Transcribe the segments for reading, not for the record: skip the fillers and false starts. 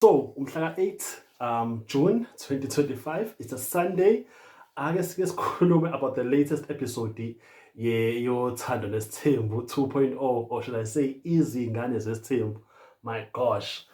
So, umhla ka-8 June 2025, it's a Sunday. Ake sike sikhulume about the latest episode yothando nesithembu 2.0, or should I say izingane zesithembu. My gosh.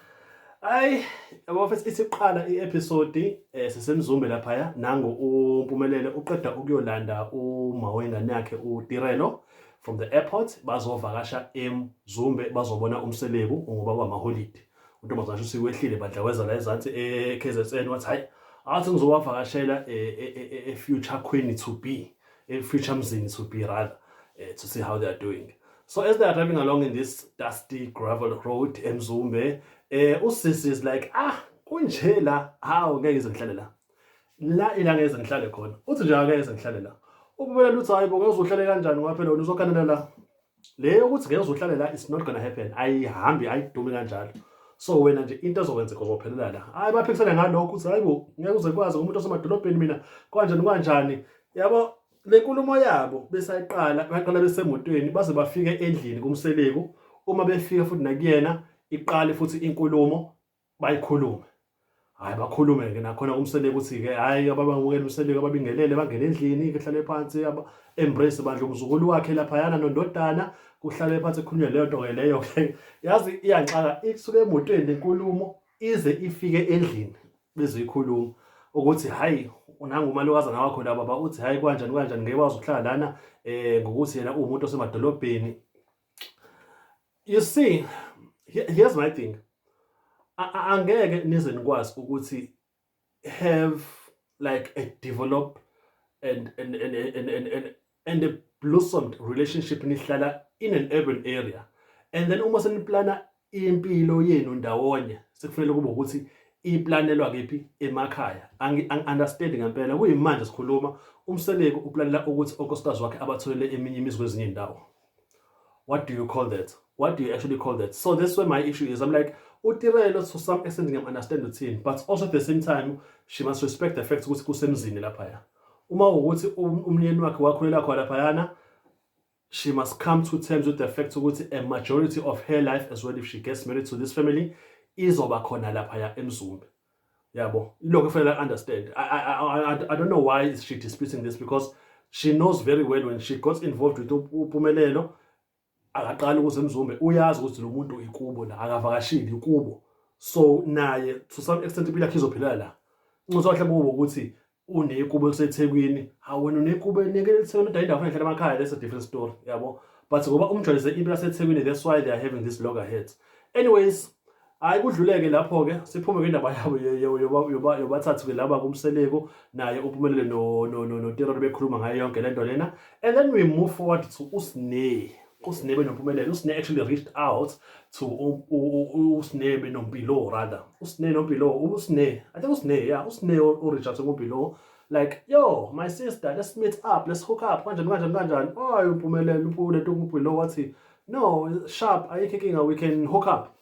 Hayi, yabo mfethu isiqala i-episode sisemzumbe laphaya nango uMpumelelo uqeda ukuyolanda uma wengane yakhe uTirelo from the airport bazovakasha eMzumbe bazobona umseleku ngoba kwamaholide. Untombazane usiwehlile badlaweza la ezansi e-KZN wathi hayi athi ngizowavakashela e-future queen to be, e-future mzini to be rather, to see how they are doing. So as they are driving along in this dusty gravel road eMzumbe, usisi is like, kunje la, hawu ngeke ngize ngihlale la ila ngeke ngihlale khona. Uthi nje ngeke ngihlale la. Ububela uthi hayi bo ngeke uzohlale kanjani ngoba phela wena uzokhanela la. Le ukuthi ngeke uzohlale la, it's not gonna happen. Ayihambi ayidumi kanjalo. So wena nje into ezokwenzeka uzophelela la. Hayi baphikisana ngalokho uthi hayi bo ngeke uze kwazi umuntu osemadolobheni mina kanjani. Yabo le nkulumo yabo besayiqala baqala besemotweni baze bafike endlini kumseleku. Uma befika futhi nakuyena iqale futhi inkulumo bayikhulume. Hayi bakhulume ke nakhona umseleku uthi ke hayi ababamukela umseleku ababingelele bangena endlini kuhlale phansi embrace bandla umzukulu wakhe lapha yana nondodana kuhlale phansi ekhulunywe leyo nto ke leyo ke yazi iyanxaka isuke emotweni lenkulumo ize ifike endlini bezoyikhuluma ukuthi hayi unanga umalokazana wakho la baba uthi hayi kanjani ngeke wazi ukuhlala lana ngokuthi yena umuntu osemadolobheni. You see, here's my thing. Angeke nize nikwazi ukuthi have like a developed and a blossomed relationship nihlala in an urban area, and then uma seniplana impilo yenu ndawonye sekufanele kube ukuthi iplanelwa kephi emakhaya. Understanding ngempela kuyimanje sikhuluma umseleku uplanela ukuthi okosikazi wakhe abatholele eminye imizi kwezinye indawo. What do you call that? What do you actually call that? So that's where my issue is. I'm like, uTirelo to some extent I understand the team, but also at the same time, she must respect the fact ukuthi kusemzini laphaya. Uma ukuthi umyeni wakhe wakhulela khona laphayana, she must come to terms with the fact ukuthi a majority of her life as well, if she gets married to this family, izoba khona laphaya eMzumbe. Yabo, lokho kufanele understand. I don't know why is she disputing this, because she knows very well when she got involved with uPhumelelo akaqala ukuze eMzumbe uyazi ukuthi lo muntu ikubo la akavakashili ikubo. So naye to some extent impilo yakhe izophila la. Ngizohle kubo ukuthi unekubo eseThekwini, wena unekubo eNekelethweni indawo afana ehlala emakhaya, that's a different story, yabo. But ngoba umjwayeze impilo yaseThekwini, that's why they are having this loggerheads. Anyways, kudluleke lapho ke siphume kwindaba yabo yobathathu ke laba kumseleku naye uPhumelele no Tirelo bekhuluma ngayo yonke lento lena, and then we move forward to uSnebe noMpumelelo. uSne actually reached out to uSnebe noMpilo rather. uSne noMpilo, I think uSne or reached out to uMpilo like, yo, my sister, let's meet up, let's hook up, kanjani. Oh, uMpumelelo uMpilo wathi, no, sharp, ayikho inkinga, we can hook up.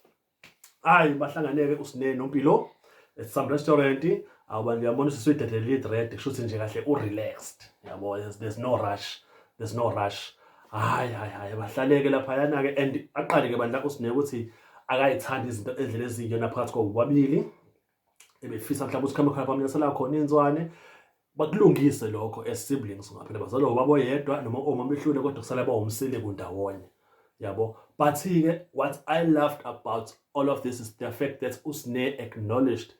Hayi bahlanganeke uSne noMpilo at some restaurant. Abantu yabona usiswidede lead red kushuthi nje kahle urelaxed, yabo, there's no rush. Hayi bahlaleke laphayana ke, and aqale ke bandla uSne ukuthi akayithanda izinto endlela eziyona phakathi kwababili, ebefisa mhlawumbe ukuthi khamba khona bamnyasela khona inzwane bakulungise lokho as siblings, ngaphela bazalwa ubaba oyedwa noma oma behlule kodwa kusala bawumseleku ndawonye, yabo. But ke what I loved about all of this is the fact that uSne acknowledged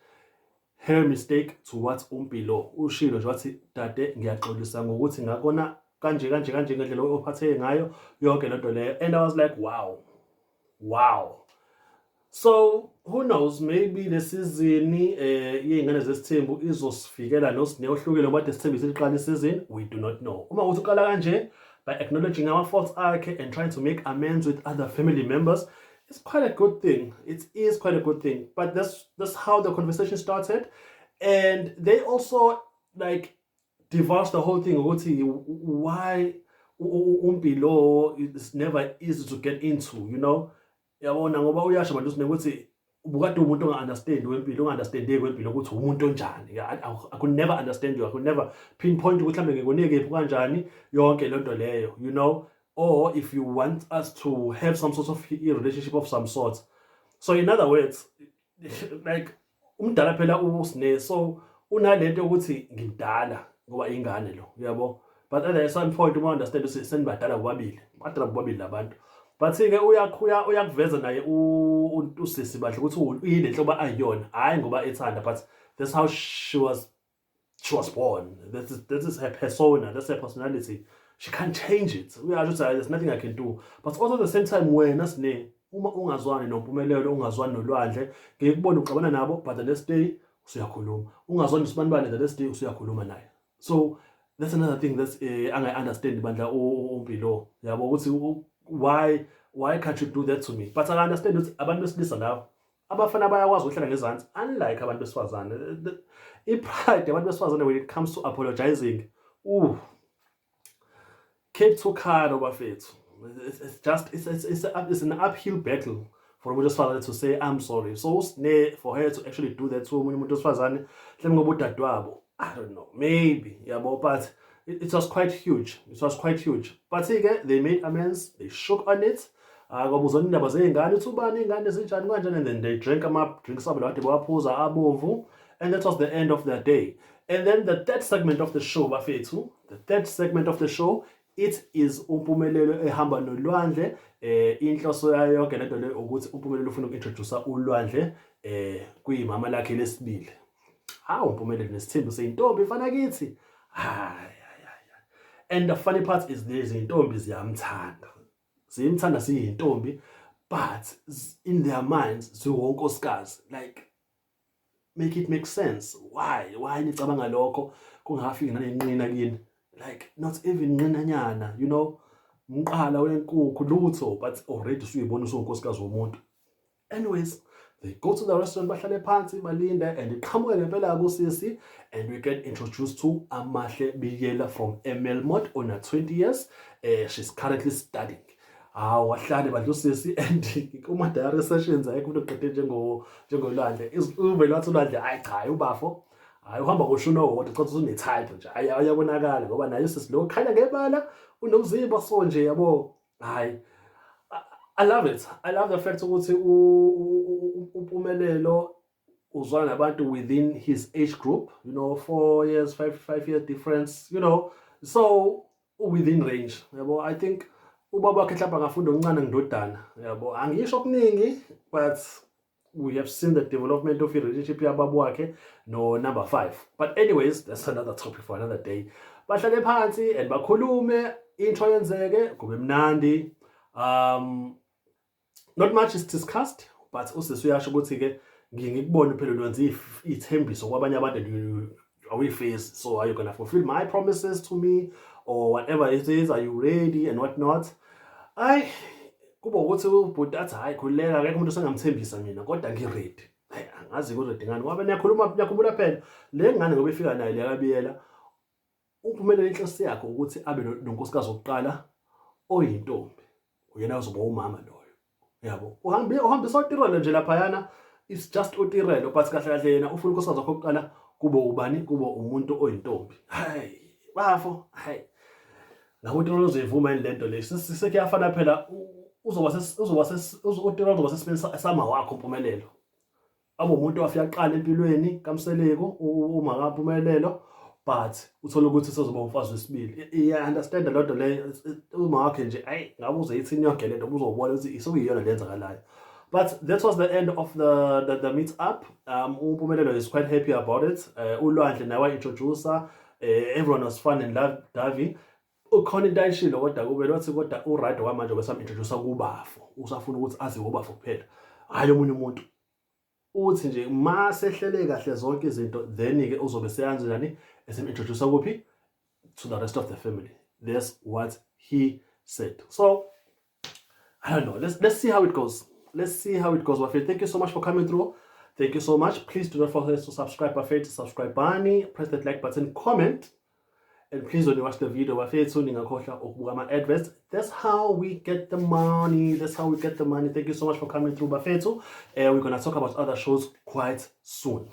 her mistake towards uMpilo. Ushilo nje wathi dade ngiyaxolisa ngokuthi ngakona kanje ngendlela ophatheke ngayo yonke lento leyo. And I was like, wow. So who knows, maybe le season yey'ngane zesithembu izosifikela noSne ohlukile ngoba desithembu isiqala isizini, we do not know. Uma uthi uqala kanje by acknowledging our faults akhe and trying to make amends with other family members, it's quite a good thing. It is quite a good thing. But that's how the conversation started, and they also like divulged the whole thing ukuthi why uMpilo is never easy to get into, you know. Yabona ngoba uyasho manje uSne ukuthi ubukade umuntu onga-understand wempilo, onga-understandeki wempilo ukuthi umuntu onjani. I could never understand you. I could never pinpoint ukuthi mhlawumbe ngikunike kanjani yonke lento leyo, you know, or if you want us to have some sort of relationship of some sort. So in other words, like umdala phela usine, so unalento ukuthi ngimdala ngoba ingane lo, uyabo. But at some point uma understand ukuthi senibadala bobabili, badala bobabili labantu. But ke uyakuveza naye usisi bahle ukuthi uyile nhlobo ayiyona, hayi ngoba ethanda, but that's how she was born. This is her persona, that's her personality. She can't change it. There's nothing I can do. But also at the same time, wena sine uma ungazwani noMpumelelo, ungazwani noLwandle, ngeke kubone uxabana nabo, but the next day usuyakhuluma. Ungazwani noSibanibane, the next day usuyakhuluma naye. So that's another thing that's angayi-understand bandla uMpilo. Yabo ukuthi why can't you do that to me? But I understand ukuthi abantu besilisa labo abafana bayakwazi ukuhlala ngezansi, unlike abantu besifazane. I-pride yabantu besifazane when it comes to apologizing, keep too hard bafethu. It's an uphill battle for umuntu wesifazane to say I'm sorry. So for her to actually do that to umuntu wesifazane, mhlawumbe ngoba udadewabo, I don't know, maybe, yabo, but it was quite huge. It was quite huge. But they made amends, they shook on it. Kwabuzwana indaba zey'ngane ukuthi ubani iy'ngane zinjani kanjani, and then they drank drinks abo lawade bawaphuza abomvu, and that was the end of their day. And then the third segment of the show, bafethu, it is uMpumelelo ehamba noLwandle. Inhloso yayo yonke lento le ukuthi uMpumelelo ufuna uku-introduce uLwandle kuyimama lakhe lesibili. uMpumelelo nesithembu seyintombi mfana kithi. And the funny part is lezi intombi ziyamthanda. Ziyimthanda siyintombi, but in their minds ziwonkosikazi. Like, make it make sense. Why nicabanga lokho kungafiki nanenqina kini? Like, not even nqinanyana, you know, mqala wenkukhu lutho, but already usuyibona usunkosikazi womuntu. Anyways, they go to the restaurant, bahlale phansi balinde, and iqhamuke ngempela kusisi, and we get introduced to Amahle Biyela from Melmot on her 20 years. She's currently studying. Wahlale badla usisi, and kuma-diary sessions ayekho umuntu oqede njengoLwandle. Ube lwathi uLwandle hayi cha ubafo. Hayi uhamba ngoshuno wodwa kodwa usunetype nje. Hayi uyabonakala ngoba naye usisi lo khanya ngebala unomzimba so nje yabo. Hayi, I love it. I love the fact ukuthi uMpumelelo uzwana nabantu within his age group, you know, 4 years, 5 years difference, you know, so within range, yabo. I think ubaba wakhe mhlawumbe angafunda okuncane ngindodana, yabo. Angisho okuningi, but we have seen the development of a relationship yababa wakhe no number 5. But anyways, that's another topic for another day. Bahlale phansi and bakhulume, intro yenzeke, kube mnandi. Not much is discussed, but usisi uyasho ukuthi ke ngikubona phela wenza ithembiso kwabanye abantu awuyiface. So are you gonna fulfill my promises to me or whatever it is? Are you ready and whatnot? Kuba ukuthi ubhuti athi hayi khuleka, akekho umuntu osengamthembisa mina kodwa ngiready. Angazi kuready ngani ngoba niyakhumbula phela le ngane ngoba ifika naye leyakabiyela uMpumelelo inhloso yakhe ukuthi abe nonkosikazi wokuqala oyintombi. Uyena uzoba umama loyo. Yabo. Uhambisa uTirelo nje laphayana, it's just uTirelo, but kahle yena ufuna unkosikazi wakhe wokuqala kube ubani? Kube umuntu oyintombi. Hayi, bafo, hayi. Nawo uTirelo uzoyivuma yini lento le? Sekuyafana phela uTirelo uzoba sesibeni sama wakho uMpumelelo. Abo umuntu wafika qala empilweni kaMseleko uma kaMpumelelo, but uthola ukuthi usezoba umfazi wesibili. I understand a lot of le uma wakhe nje hayi ngabe uzoyithini yonke lento uzobona ukuthi isokuyiyona lenzakalayo. But that was the end of the meet up. uMpumelelo is quite happy about it. uLwandle nawe introducer, everyone was fun and lovey. Ukhona into ayishilo kodwa kube lothi kodwa uRado kwamanje besamintroduce kubafo. Usafuna ukuthi azi ubafo kuphela, hayi omunye umuntu. Uthi nje masehlele kahle zonke izinto, then ke uzobe seyanze njani esemintroduce kuphi to the rest of the family. That's what he said. So I don't know, let's see how it goes. Bafethu, thank you so much for coming through. Thank you so much. Please do not forget to subscribe, Bafethu. Subscribe bani, press that like button, comment, and please when you watch the video, Bafethu, ningakhohlwa ukubuka ama-adverts. That's how we get the money. Thank you so much for coming through, Bafethu. We're gonna talk about other shows quite soon.